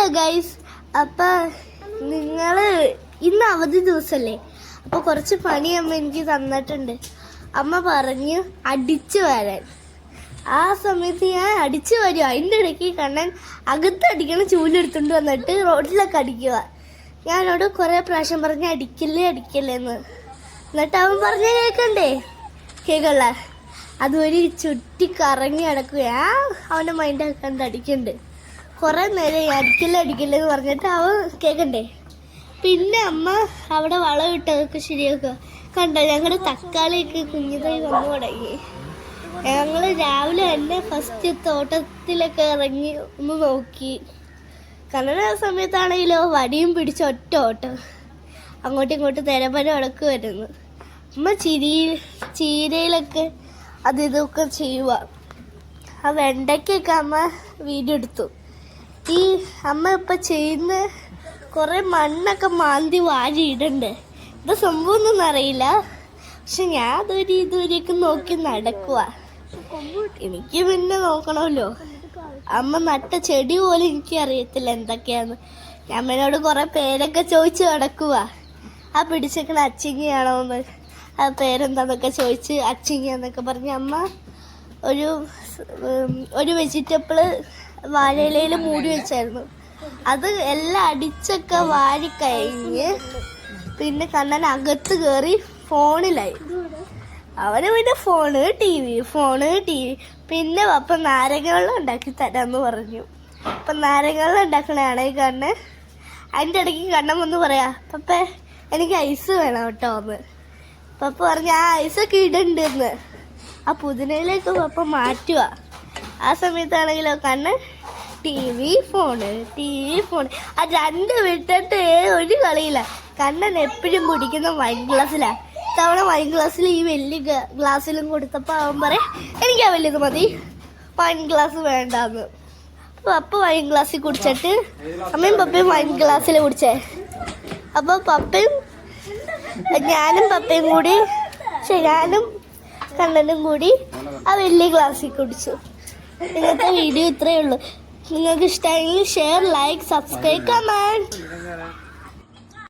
Hello guys, അപ്പം നിങ്ങൾ ഇന്ന് അവധി ദിവസമല്ലേ, അപ്പോൾ കുറച്ച് പണി അമ്മ എനിക്ക് തന്നിട്ടുണ്ട്. അമ്മ പറഞ്ഞു അടിച്ചു വരാൻ. ആ സമയത്ത് ഞാൻ അടിച്ചു വരും. അതിൻ്റെ ഇടയ്ക്ക് കണ്ണൻ അകത്തടിക്കണ ചൂലെടുത്തുകൊണ്ട് വന്നിട്ട് റോഡിലൊക്കെ അടിക്കുക. ഞാനോട് കുറേ പ്രാവശ്യം പറഞ്ഞ് അടിക്കല്ലേ എന്ന്. എന്നിട്ട് അവൻ പറഞ്ഞ കേൾക്കള്ള അതുവരെ ചുറ്റി കറങ്ങി നടക്കുക. അവൻ്റെ മൈൻഡ് കണ്ട് അടിക്കുന്നുണ്ട്. കുറേ നേരം അടിക്കല്ലേ എന്ന് പറഞ്ഞിട്ട് അവൻ കേൾക്കണ്ടേ. പിന്നെ അമ്മ അവിടെ വളമിട്ടതൊക്കെ ശരിയാക്കുക. കണ്ടോ, ഞങ്ങളുടെ തക്കാളിയൊക്കെ കുഞ്ഞിതായി വന്നു തുടങ്ങി. ഞങ്ങൾ രാവിലെ തന്നെ ഫസ്റ്റ് തോട്ടത്തിലൊക്കെ ഇറങ്ങി ഒന്ന് നോക്കി. കണ്ണന സമയത്താണെങ്കിലോ വടിയും പിടിച്ച് ഒറ്റ ഓട്ടം അങ്ങോട്ടും ഇങ്ങോട്ടും തിരപ്പന നടക്കുമായിരുന്നു. അമ്മ ചീരയിലൊക്കെ അത് ഇതൊക്കെ ചെയ്യുക. ആ വെണ്ടയ്ക്കൊക്കെ അമ്മ വീഡിയോ എടുത്തു. ഈ അമ്മ ഇപ്പം ചെയ്യുന്ന കുറേ മണ്ണൊക്കെ മാന്തി വാരിയിടുന്നുണ്ട്. ഇത് സംഭവമൊന്നും അറിയില്ല, പക്ഷെ ഞാൻ ഇതുവരെയൊക്കെ നോക്കി നടക്കുക. എനിക്ക് പിന്നെ നോക്കണമല്ലോ. അമ്മ നട്ട ചെടി പോലും എനിക്ക് അറിയത്തില്ല എന്തൊക്കെയാന്ന്. അമ്മേനോട് കുറേ പേരൊക്കെ ചോദിച്ച് നടക്കുക. ആ പിടിച്ചേക്കണ അച്ചിങ്ങയാണോന്ന്, ആ പേരെന്താന്നൊക്കെ ചോദിച്ച് അച്ചിങ്ങന്നൊക്കെ പറഞ്ഞ് അമ്മ ഒരു വെജിറ്റബിള് വാഴയിലയിൽ മൂടി വെച്ചായിരുന്നു. അത് എല്ലാം അടിച്ചൊക്കെ വാരിക്കഴിഞ്ഞ് പിന്നെ കണ്ണൻ അകത്ത് കയറി ഫോണിലായി. അവന് പിന്നെ ഫോണ് ടി വി. പിന്നെ അപ്പം നാരങ്ങവെള്ളം ഉണ്ടാക്കി തരാമെന്ന് പറഞ്ഞു. അപ്പം നാരങ്ങവെള്ളം ഉണ്ടാക്കണതാണെങ്കിൽ കണ്ണൻ അതിൻ്റെ ഇടയ്ക്ക് കണ്ണൻ വന്ന് പറയാ, പപ്പേ എനിക്ക് ഐസ് വേണം കേട്ടോ എന്ന്. പപ്പ പറഞ്ഞ് ആ ഐസൊക്കെ ഇടുന്നുണ്ടെന്ന്. ആ പുതിനയിലേക്ക് പപ്പ മാറ്റുക. ആ സമയത്താണെങ്കിലോ കണ്ണൻ ടി വി ഫോണ്. ആ രണ്ട് വിട്ടിട്ട് ഒരു കളിയില്ല. കണ്ണൻ എപ്പോഴും കുടിക്കുന്ന വൈൻ ഗ്ലാസ്സിലാണ്. തവണ വൈൻ ഗ്ലാസ്സിൽ ഈ വലിയ ഗ്ലാസ്സിലും കൊടുത്തപ്പോൾ അവൻ പറയാം എനിക്ക് ആ വലിയത് മതി, വൈൻ ഗ്ലാസ് വേണ്ടാന്ന്. പപ്പ വൈൻ ഗ്ലാസ്സിൽ കുടിച്ചിട്ട് അമ്മയും പപ്പയും വൈൻ ഗ്ലാസ്സിൽ കുടിച്ചേ. അപ്പോൾ ഞാനും കണ്ണനും കൂടി ആ വലിയ ഗ്ലാസ്സിൽ കുടിച്ചു. ഇന്നത്തെ വീഡിയോ ഇത്രയേ ഉള്ളൂ. നിങ്ങൾക്ക് ഇഷ്ടമായെങ്കിൽ ഷെയർ, ലൈക്ക്, സബ്സ്ക്രൈബ്, കമൻറ്റ്.